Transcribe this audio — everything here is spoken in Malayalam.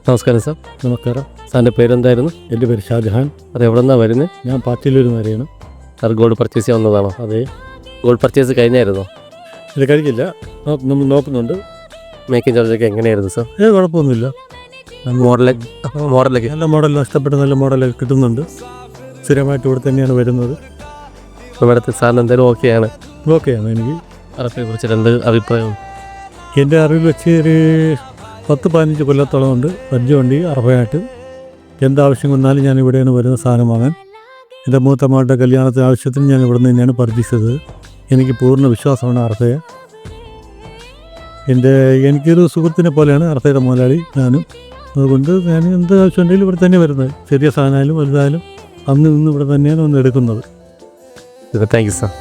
നമസ്കാരം സാർ. നമസ്കാരം. സാറിൻ്റെ പേരെന്തായിരുന്നു? എൻ്റെ പേര് ഷാജഹാൻ. അത് എവിടെ നിന്നാണ് വരുന്നത്? ഞാൻ പാച്ചിലൂർ വരെയാണ്. സാർ ഗോൾഡ് പർച്ചേസ് ചെയ്യാൻ വന്നതാണോ? അതെ. ഗോൾഡ് പർച്ചേസ് കഴിഞ്ഞായിരുന്നോ? ഇത് കഴിഞ്ഞില്ല, നമ്മൾ നോക്കുന്നുണ്ട്. മേക്കിംഗ് ചാർജൊക്കെ എങ്ങനെയായിരുന്നു സാർ? കുഴപ്പമൊന്നുമില്ല. മോഡലൊക്കെ നല്ല മോഡൽ, ഇഷ്ടപ്പെട്ട നല്ല മോഡലൊക്കെ കിട്ടുന്നുണ്ട്. സ്ഥിരമായിട്ട് ഇവിടെ തന്നെയാണ് വരുന്നത്. ഇവിടുത്തെ സാറിന് എന്തായാലും ഓക്കെയാണ്? ഓക്കെയാണ്. എനിക്ക് അറഫയെ കുറിച്ചിട്ട് എന്ത് അഭിപ്രായം? എൻ്റെ അറിവിൽ വെച്ച് ഒരു 10-15 കൊല്ലത്തോളം ഉണ്ട് പരിചയമുണ്ട് ഈ അറഫയായിട്ട്. എന്താവശ്യം വന്നാലും ഞാൻ ഇവിടെയാണ് വരുന്ന സാധനം വാങ്ങാൻ. എൻ്റെ മൂത്ത മകളുടെ കല്യാണത്തിന് ആവശ്യത്തിന് ഞാൻ ഇവിടെ നിന്ന് തന്നെയാണ് പർച്ചേസ് ചെയ്തത്. എനിക്ക് പൂർണ്ണ വിശ്വാസമാണ് അറഫയെ. എനിക്കൊരു സുഹൃത്തിനെ പോലെയാണ് അറഫയുടെ മുതലാളി ഞാനും. അതുകൊണ്ട് ഞാൻ എന്ത് ആവശ്യമുണ്ടെങ്കിലും ഇവിടെ തന്നെ വരുന്നത്. ചെറിയ സാധനമായാലും വലുതായാലും അന്ന് ഇവിടെ തന്നെയാണ് വന്ന് എടുക്കുന്നത്. Thank you sir.